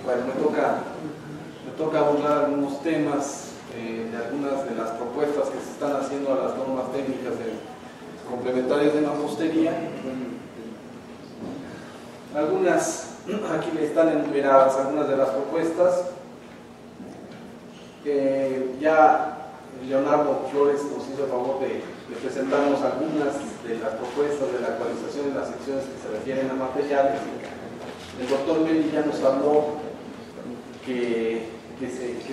Bueno, me toca abordar algunos temas de algunas de las propuestas que se están haciendo a las normas técnicas complementarias de mampostería. Algunas, aquí están enumeradas algunas de las propuestas. Ya Leonardo Flores nos hizo el favor de presentarnos algunas de las propuestas de la actualización de las secciones que se refieren a materiales. El doctor Meli ya nos habló que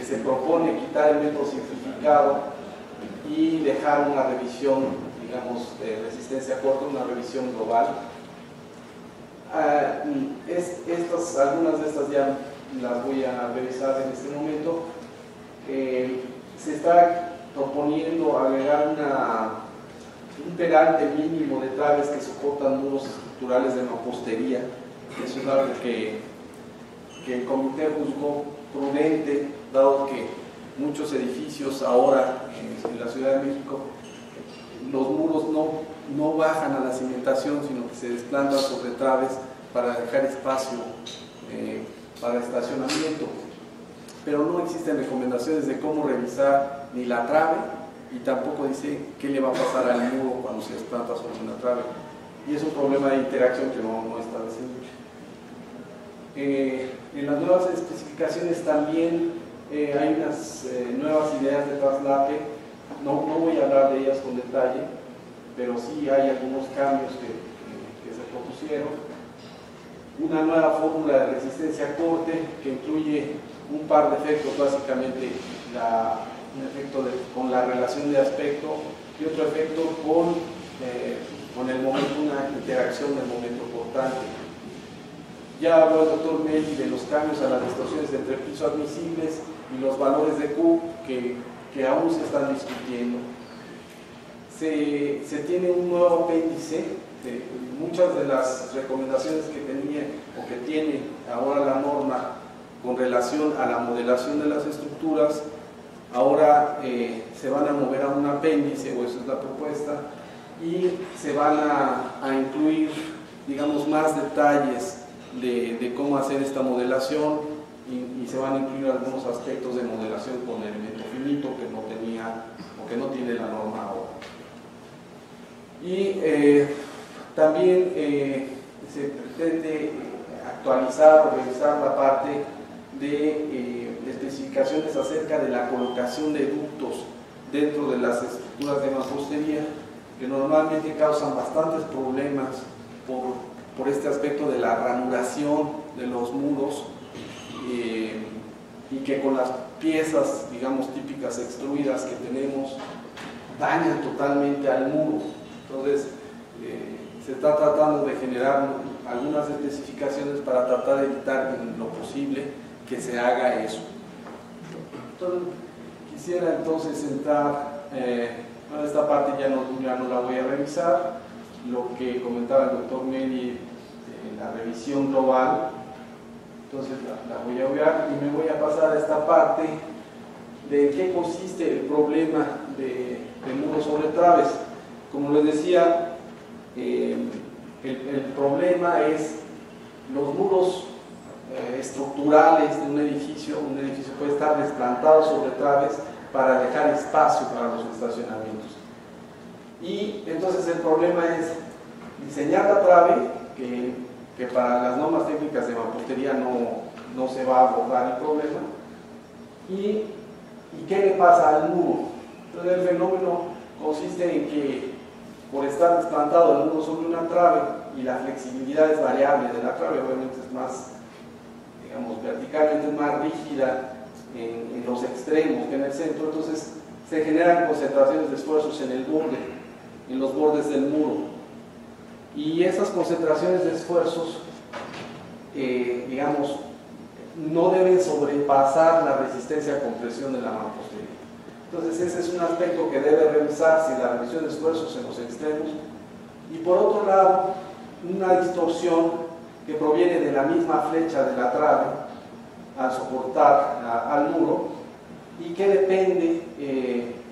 se propone quitar el método simplificado y dejar una revisión, digamos, de resistencia corta, una revisión global. Algunas de estas ya las voy a revisar en este momento. Se está proponiendo agregar un pegante mínimo de traves que soportan muros estructurales de mampostería. Eso es algo que el comité juzgó prudente, dado que muchos edificios ahora en la Ciudad de México, los muros no bajan a la cimentación, sino que se desplantan sobre traves para dejar espacio para estacionamiento. Pero no existen recomendaciones de cómo revisar ni la trave, y tampoco dice qué le va a pasar al muro cuando se desplanta sobre una trave. Y es un problema de interacción que no está establecido. En las nuevas especificaciones también hay unas nuevas ideas de traslape. No voy a hablar de ellas con detalle, pero sí hay algunos cambios que se propusieron. Una nueva fórmula de resistencia a corte que incluye un par de efectos, básicamente un efecto con la relación de aspecto y otro efecto con el momento, una interacción del momento cortante. Ya habló el doctor Meli de los cambios a las distorsiones de entrepiso admisibles y los valores de Q que aún se están discutiendo. Se tiene un nuevo apéndice. Muchas de las recomendaciones que tenía o que tiene ahora la norma con relación a la modelación de las estructuras, ahora se van a mover a un apéndice, o eso es la propuesta, y se van a incluir, digamos, más detalles de cómo hacer esta modelación, y se van a incluir algunos aspectos de modelación con elemento finito que no tenía o que no tiene la norma ahora. Y también se pretende actualizar o revisar la parte de especificaciones acerca de la colocación de ductos dentro de las estructuras de mampostería, que normalmente causan bastantes problemas por este aspecto de la ranuración de los muros, y que con las piezas, digamos, típicas extruidas que tenemos, dañan totalmente al muro. Entonces se está tratando de generar algunas especificaciones para tratar de evitar en lo posible que se haga eso. Entonces, quisiera entonces entrar, esta parte ya no la voy a revisar, lo que comentaba el doctor Meli, la revisión global. Entonces la voy a obviar y me voy a pasar a esta parte de qué consiste el problema de muros sobre traves. Como les decía, el problema es los muros estructurales de un edificio puede estar desplantado sobre traves para dejar espacio para los estacionamientos. Y entonces el problema es diseñar la trave, que para las normas técnicas de mampostería no se va a abordar el problema. ¿Y qué le pasa al muro? Entonces el fenómeno consiste en que por estar desplantado el muro sobre una trave, y la flexibilidad es variable de la trave, obviamente es más, digamos, verticalmente es más rígida en los extremos que en el centro, entonces se generan concentraciones de esfuerzos en los bordes del muro, y esas concentraciones de esfuerzos, digamos, no deben sobrepasar la resistencia a compresión de la mampostería. Entonces ese es un aspecto que debe revisarse, la revisión de esfuerzos en los extremos. Y por otro lado, una distorsión que proviene de la misma flecha de la trave al soportar al muro, y que depende,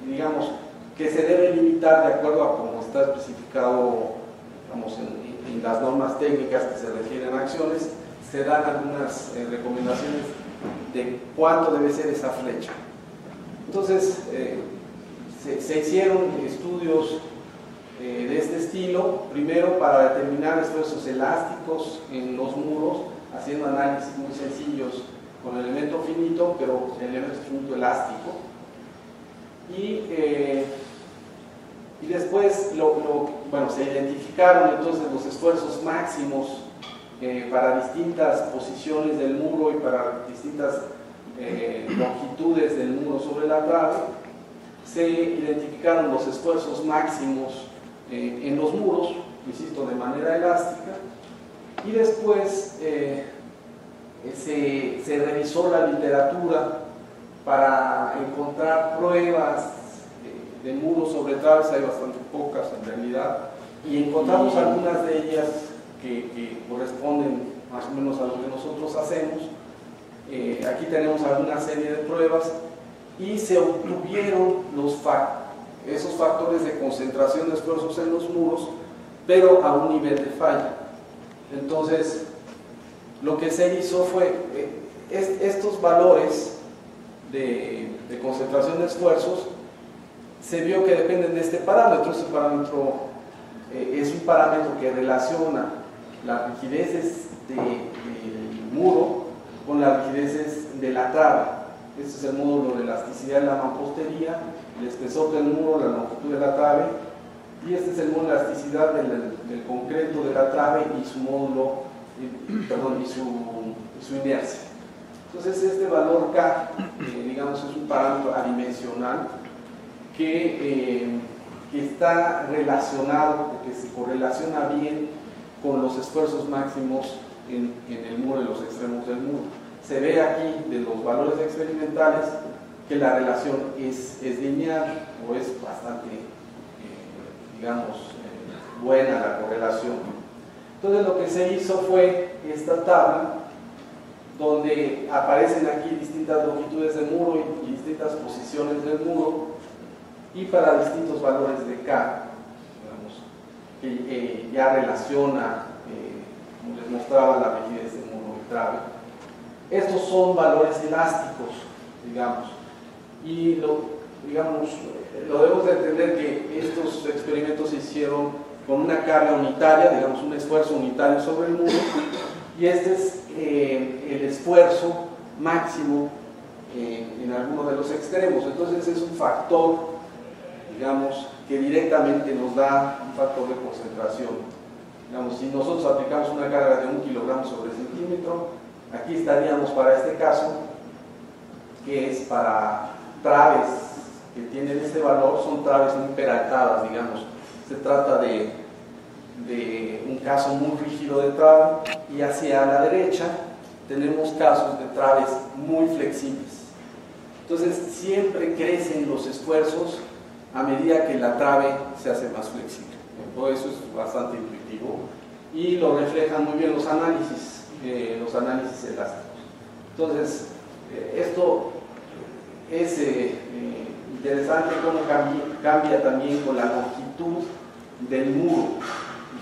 digamos, que se debe limitar de acuerdo a cómo está especificado, digamos, en las normas técnicas que se refieren a acciones, se dan algunas recomendaciones de cuánto debe ser esa flecha. Entonces, se hicieron estudios de este estilo, primero para determinar esfuerzos elásticos en los muros, haciendo análisis muy sencillos con elemento finito, pero el elemento finito elástico. Y después se identificaron entonces los esfuerzos máximos para distintas posiciones del muro y para distintas longitudes del muro sobre la trave. Se identificaron los esfuerzos máximos en los muros, insisto, de manera elástica, y después se revisó la literatura para encontrar pruebas de muros sobre traves. Hay bastante pocas en realidad, y encontramos algunas de ellas que corresponden más o menos a lo que nosotros hacemos. Aquí tenemos alguna serie de pruebas y se obtuvieron esos factores de concentración de esfuerzos en los muros, pero a un nivel de falla. Entonces, lo que se hizo fue estos valores de concentración de esfuerzos, se vio que dependen de este parámetro. Este parámetro es un parámetro que relaciona las rigideces del muro con las rigideces de la trave. Este es el módulo de elasticidad de la mampostería, el espesor del muro, la longitud de la trave, y este es el módulo de elasticidad del concreto de la trave y su módulo, y su inercia. Entonces, este valor K, digamos, es un parámetro adimensional que está relacionado, que se correlaciona bien con los esfuerzos máximos en el muro, en los extremos del muro. Se ve aquí de los valores experimentales que la relación es lineal, o es bastante, buena la correlación. Entonces, lo que se hizo fue esta tabla, donde aparecen aquí distintas longitudes del muro y distintas posiciones del muro, y para distintos valores de K, que ya relaciona, como les mostraba, la rigidez del muro y trave. Estos son valores elásticos, y lo debemos de entender que estos experimentos se hicieron con una carga unitaria, un esfuerzo unitario sobre el muro, y este es el esfuerzo máximo en alguno de los extremos. Entonces es un factor, que directamente nos da un factor de concentración. Si nosotros aplicamos una carga de 1 kilogramo sobre centímetro, aquí estaríamos para este caso, que es para traves que tienen este valor, son traves muy peraltadas, se trata de un caso muy rígido de trave, y hacia la derecha tenemos casos de traves muy flexibles. Entonces, siempre crecen los esfuerzos a medida que la trave se hace más flexible. Todo eso es bastante intuitivo y lo reflejan muy bien los análisis elásticos. Entonces, esto es interesante cómo cambia también con la longitud del muro.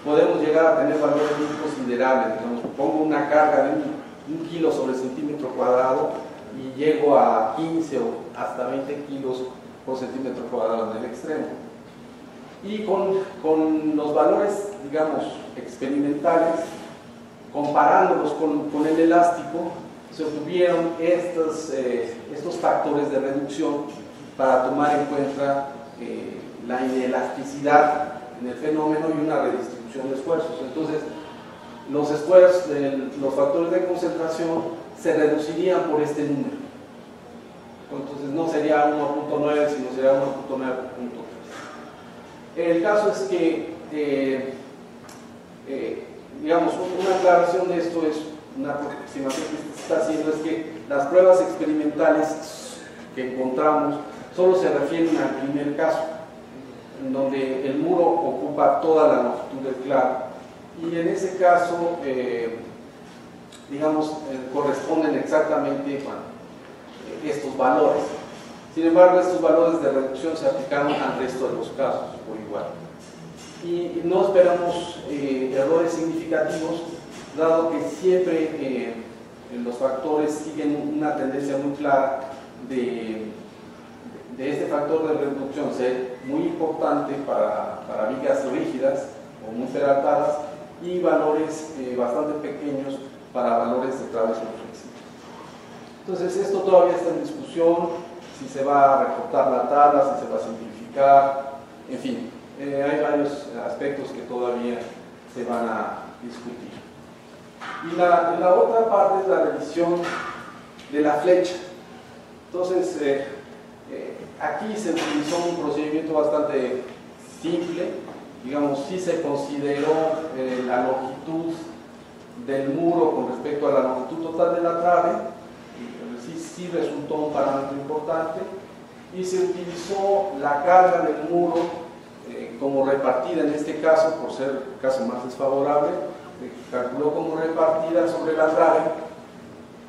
Podemos llegar a tener valores muy considerables. Pongo una carga de 1 kilo sobre centímetro cuadrado y llego a 15 o hasta 20 kilos por centímetro cuadrado en el extremo. Y con los valores, experimentales, comparándolos con el elástico, se obtuvieron estos factores de reducción para tomar en cuenta la inelasticidad en el fenómeno y una redistribución de esfuerzos. Entonces, los factores de concentración se reducirían por este número. Entonces, no sería 1.9, sino sería 1.9.3. El caso es que, una aclaración de esto es una aproximación que se está haciendo, es que las pruebas experimentales que encontramos solo se refieren al primer caso, en donde el muro ocupa toda la longitud del claro, y en ese caso, corresponden exactamente estos valores. Sin embargo, estos valores de reducción se aplicaron al resto de los casos por igual. Y no esperamos errores significativos. dado que siempre los factores siguen una tendencia muy clara de este factor de reducción ser muy importante para vigas rígidas o muy peraltadas y valores bastante pequeños para valores de traves muy flexibles. Entonces esto todavía está en discusión, si se va a recortar la tabla, si se va a simplificar, en fin, hay varios aspectos que todavía se van a discutir. Y la otra parte es la revisión de la flecha. Entonces, aquí se utilizó un procedimiento bastante simple, digamos, sí se consideró la longitud del muro con respecto a la longitud total de la trave, sí resultó un parámetro importante, y se utilizó la carga del muro como repartida en este caso, por ser el caso más desfavorable, se calculó como repartida sobre la trave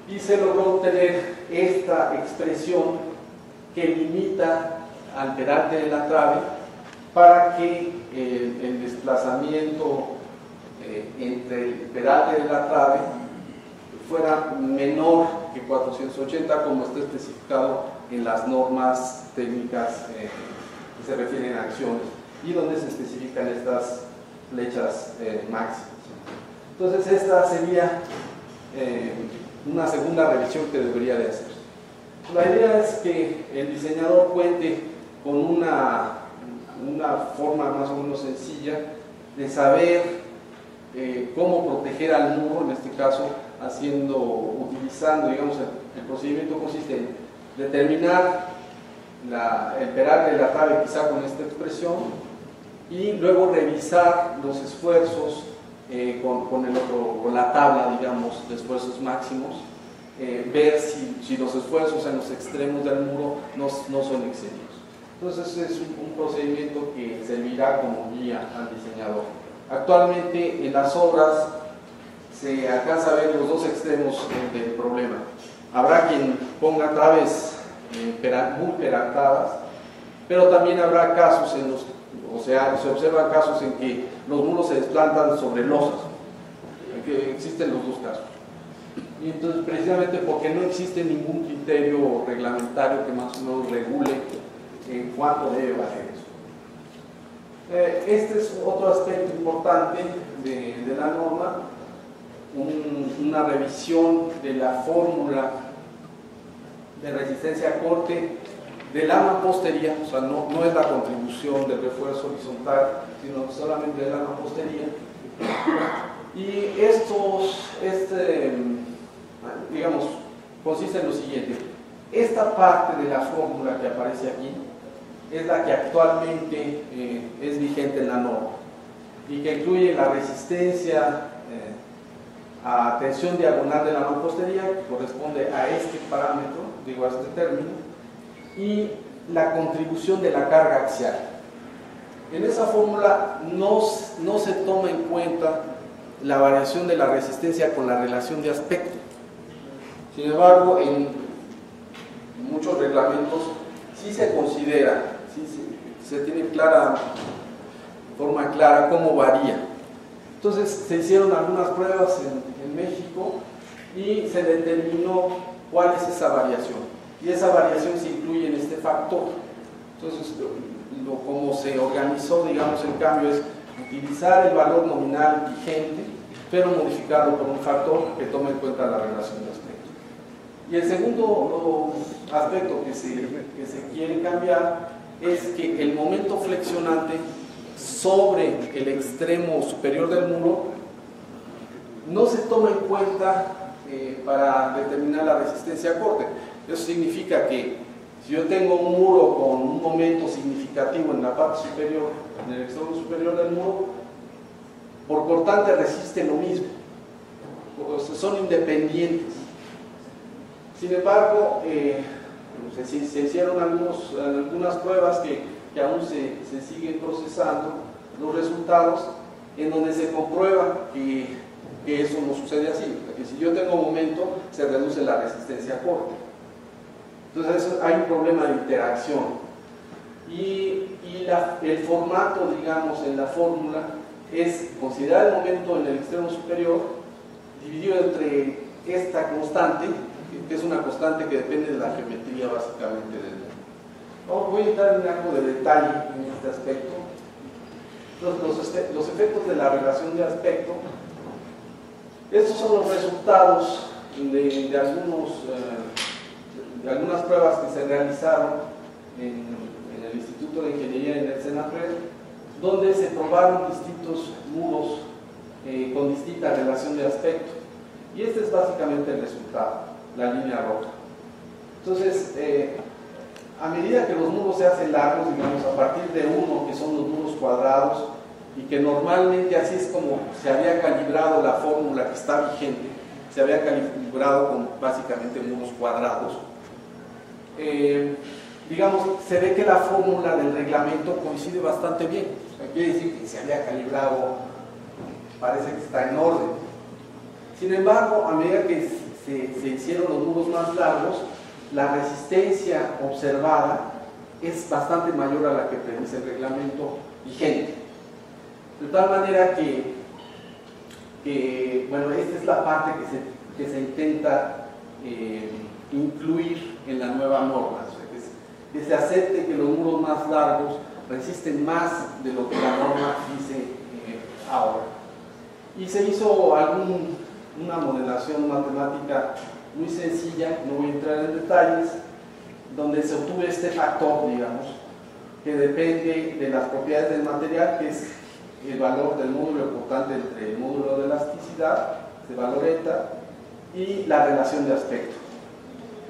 y se logró obtener esta expresión que limita al peralte de la trave para que el desplazamiento entre el peralte de la trave fuera menor que 480, como está especificado en las normas técnicas que se refieren a acciones y donde se especifican estas flechas máximas. Entonces esta sería una segunda revisión que debería de hacer. La idea es que el diseñador cuente con una forma más o menos sencilla de saber cómo proteger al muro, en este caso utilizando, digamos, el procedimiento consiste en determinar el peralte de la trave quizá con esta expresión y luego revisar los esfuerzos con la tabla, digamos, de esfuerzos máximos, ver si los esfuerzos en los extremos del muro no son excedidos. Entonces es un procedimiento que servirá como guía al diseñador. Actualmente en las obras se alcanza a ver los dos extremos del problema. Habrá quien ponga traves muy peraltadas, pero también habrá casos en los se observan casos en que los muros se desplantan sobre losas, que existen los dos casos. Y entonces, precisamente porque no existe ningún criterio reglamentario que más o menos regule en cuánto debe valer eso. Este es otro aspecto importante de la norma, una revisión de la fórmula de resistencia a corte de la mampostería, o sea, no es la contribución del refuerzo horizontal, sino solamente de la mampostería. Y digamos, consiste en lo siguiente: esta parte de la fórmula que aparece aquí es la que actualmente es vigente en la norma y que incluye la resistencia a tensión diagonal de la mampostería, que corresponde a este parámetro, digo, a este término, y la contribución de la carga axial. En esa fórmula no se toma en cuenta la variación de la resistencia con la relación de aspecto. Sin embargo, en muchos reglamentos sí se considera, se tiene forma clara cómo varía. Entonces se hicieron algunas pruebas en México y se determinó cuál es esa variación. Y esa variación se incluye en este factor. Entonces, como se organizó, digamos, el cambio es utilizar el valor nominal vigente, pero modificarlo por un factor que tome en cuenta la relación de aspecto. Y el segundo aspecto que se quiere cambiar es que el momento flexionante sobre el extremo superior del muro no se toma en cuenta para determinar la resistencia a corte. Eso significa que si yo tengo un muro con un momento significativo en la parte superior, en el extremo superior del muro, por cortante resiste lo mismo, son independientes. Sin embargo, se hicieron algunas pruebas que aún se siguen procesando los resultados, en donde se comprueba que eso no sucede así, que si yo tengo momento se reduce la resistencia a corte. Entonces hay un problema de interacción y el formato, digamos, en la fórmula es considerar el momento en el extremo superior dividido entre esta constante, que es una constante que depende de la geometría básicamente del mundo. Voy a entrar en algo de detalle en este aspecto. Los efectos de la relación de aspecto, estos son los resultados de algunas pruebas que se realizaron en el Instituto de Ingeniería en el CENAPRED, donde se probaron distintos muros con distinta relación de aspecto. Y este es básicamente el resultado, la línea roja. Entonces, a medida que los muros se hacen largos, digamos, a partir de 1, que son los muros cuadrados, y que normalmente así es como se había calibrado la fórmula que está vigente, se había calibrado con básicamente muros cuadrados, digamos, se ve que la fórmula del reglamento coincide bastante bien. O sea, quiere decir que se había calibrado, parece que está en orden. Sin embargo, a medida que se hicieron los muros más largos, la resistencia observada es bastante mayor a la que predice el reglamento vigente. De tal manera que bueno, esta es la parte que se intenta incluir en la nueva norma, o sea, que se acepte que los muros más largos resisten más de lo que la norma dice ahora. Y se hizo una modelación matemática muy sencilla, no voy a entrar en detalles, donde se obtuvo este factor, digamos, que depende de las propiedades del material, que es el valor del módulo cortante entre el módulo de elasticidad, de valor eta, y la relación de aspecto.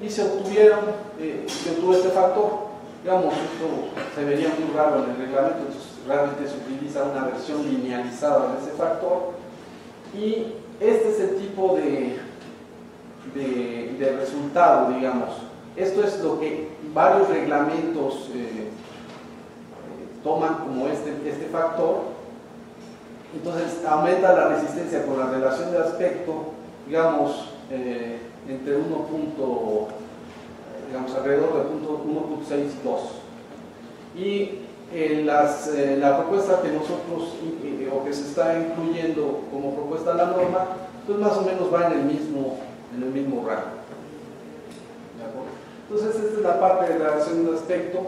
Y se obtuvo este factor. Digamos, esto se vería muy raro en el reglamento, entonces realmente se utiliza una versión linealizada de ese factor, y este es el tipo de resultado, digamos. Esto es lo que varios reglamentos toman como este factor. Entonces aumenta la resistencia por la relación de aspecto, digamos, entre digamos, alrededor de 1.62. Y la propuesta que nosotros, o que se está incluyendo como propuesta a la norma, pues más o menos va en el mismo rango. ¿De acuerdo? Entonces esta es la parte de la relación de aspecto.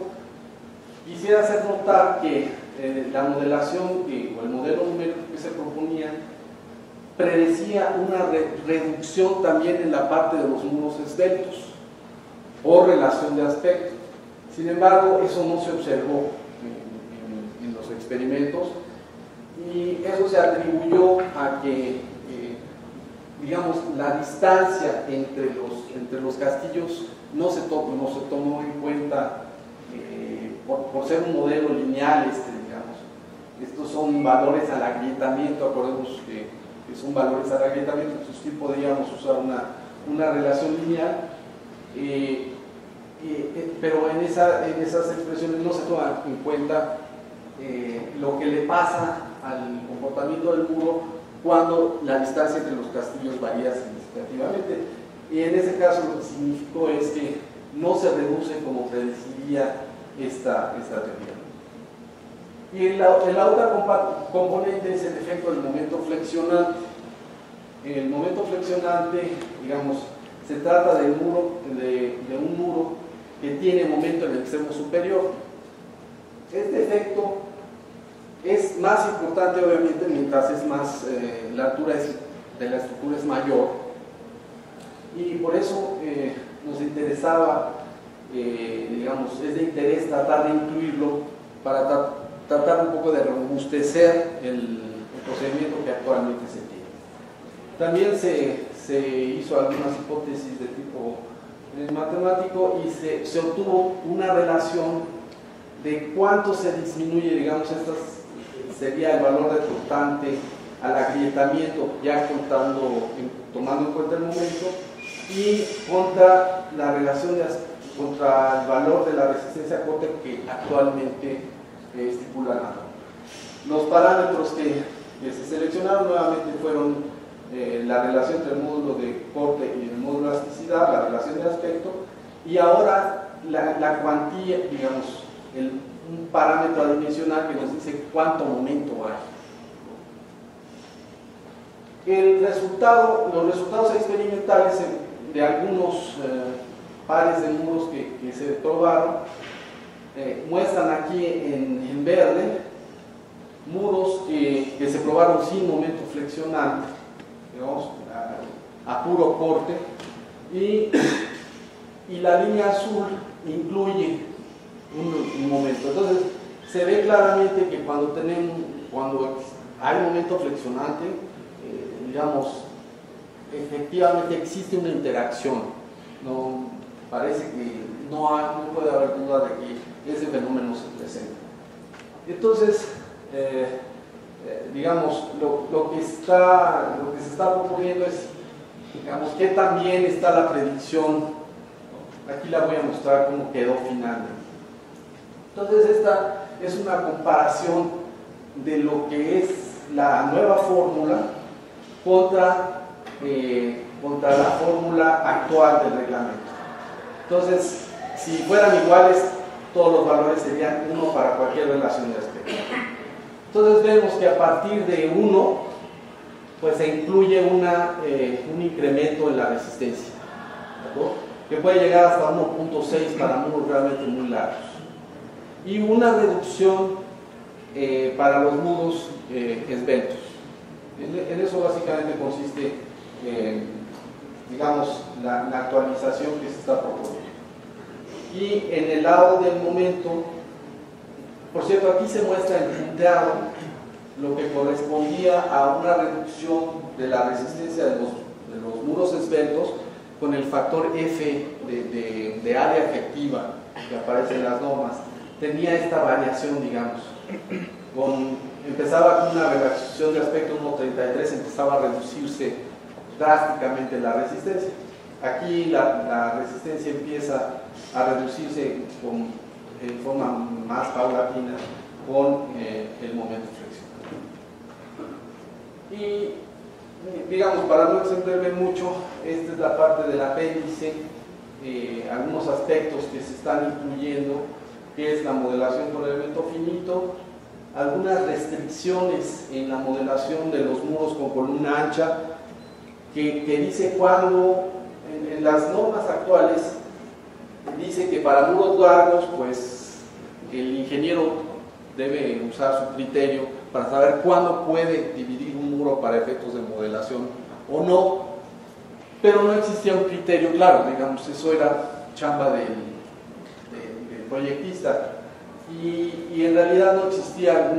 Quisiera hacer notar que la modelación o el modelo numérico que se proponía predecía una reducción también en la parte de los muros esbeltos por relación de aspecto. Sin embargo, eso no se observó en los experimentos, y eso se atribuyó a que digamos, la distancia entre los castillos no se tomó en cuenta por ser un modelo lineal, digamos. Estos son valores al agrietamiento, acordemos que son valores al agrietamiento, entonces sí podríamos usar una relación lineal, pero en esas expresiones no se toma en cuenta lo que le pasa al comportamiento del muro cuando la distancia entre los castillos varía significativamente. Y en ese caso lo que significó es que no se reduce como predeciría esta teoría. Y la otra componente es el efecto del momento flexionante. El momento flexionante, digamos, se trata de un muro que tiene momento en el extremo superior. Este efecto es más importante, obviamente, mientras es más, la altura de la estructura es mayor, y por eso nos interesaba, digamos, es de interés tratar de incluirlo para tratar un poco de robustecer el procedimiento que actualmente se tiene. También se hizo algunas hipótesis de tipo matemático, y se obtuvo una relación de cuánto se disminuye, digamos, sería el valor resultante al agrietamiento, ya tomando en cuenta el momento, y contra la relación contra el valor de la resistencia a corte que actualmente estipula la norma. Los parámetros que se seleccionaron nuevamente fueron la relación entre el módulo de corte y el módulo de elasticidad, la relación de aspecto, y ahora la cuantía, digamos, un parámetro adicional que nos dice cuánto momento hay. los resultados experimentales de algunos pares de muros que se probaron muestran aquí en verde muros que se probaron sin momento flexionante, digamos, a puro corte, y la línea azul incluye un momento. Entonces se ve claramente que cuando hay momento flexionante, digamos, efectivamente existe una interacción. No parece que no puede haber duda de que ese fenómeno se presenta. Entonces, digamos, lo que se está proponiendo es, digamos, que también está la predicción. Aquí la voy a mostrar cómo quedó finalmente. Entonces, esta es una comparación de lo que es la nueva fórmula contra la fórmula actual del reglamento. Entonces, si fueran iguales, todos los valores serían 1 para cualquier relación de aspecto. Entonces vemos que a partir de 1, pues se incluye un incremento en la resistencia, ¿verdad? Que puede llegar hasta 1.6 para muros realmente muy largos, y una reducción para los muros esbeltos. En eso básicamente consiste, digamos, la actualización que se está proponiendo. Y en el lado del momento, por cierto, aquí se muestra en punteado lo que correspondía a una reducción de la resistencia de los muros esbeltos con el factor F de área efectiva que aparece en las normas. Tenía esta variación, digamos, empezaba con una relación de aspecto 1.33, empezaba a reducirse drásticamente la resistencia. Aquí la resistencia empieza a reducirse en forma más paulatina con el momento flexional. Y digamos, para no extenderme mucho, esta es la parte del apéndice, algunos aspectos que se están incluyendo, que es la modelación con elemento finito, algunas restricciones en la modelación de los muros con columna ancha, que dice cuando, en las normas actuales, dice que para muros largos, pues el ingeniero debe usar su criterio para saber cuándo puede dividir un muro para efectos de modelación o no, pero no existía un criterio claro, digamos, eso era chamba del proyectista, y en realidad no existía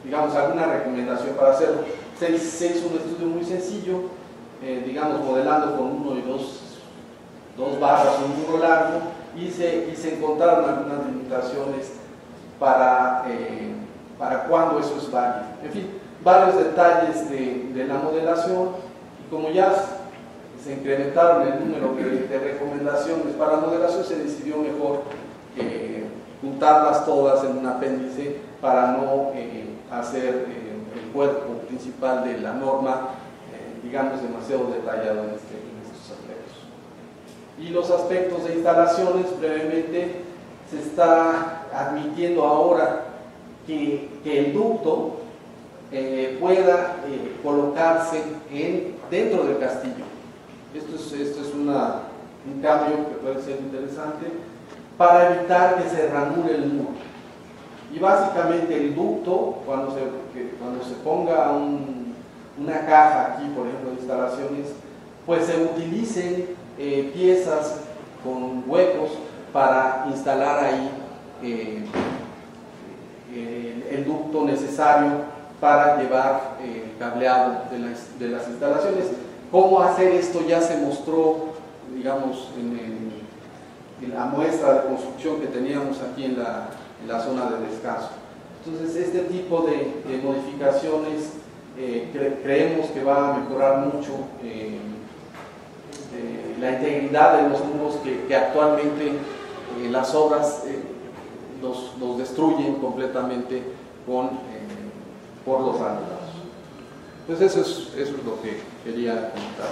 digamos, alguna recomendación para hacerlo. Se hizo un estudio muy sencillo, digamos, modelando con 1 y 2 barras un muro largo, y se encontraron algunas limitaciones para cuándo eso es válido. En fin, varios detalles de la modelación, y como ya se incrementaron el número de recomendaciones para la modelación, se decidió mejor juntarlas todas en un apéndice para no hacer el cuerpo principal de la norma, digamos, demasiado detallado en estos aspectos. Y los aspectos de instalaciones, brevemente, se está admitiendo ahora que el ducto pueda colocarse dentro del castillo. Esto es un cambio que puede ser interesante para evitar que se ranure el muro. Y básicamente el ducto, cuando se ponga una caja aquí, por ejemplo, de instalaciones, pues se utilicen piezas con huecos para instalar ahí el ducto necesario para llevar cableado de las instalaciones. Cómo hacer esto ya se mostró, digamos, en la muestra de construcción que teníamos aquí en la zona de descanso. Entonces, este tipo de modificaciones creemos que va a mejorar mucho la integridad de los muros que actualmente las obras los destruyen completamente por los ranurados. Entonces, eso es lo que quería comentar.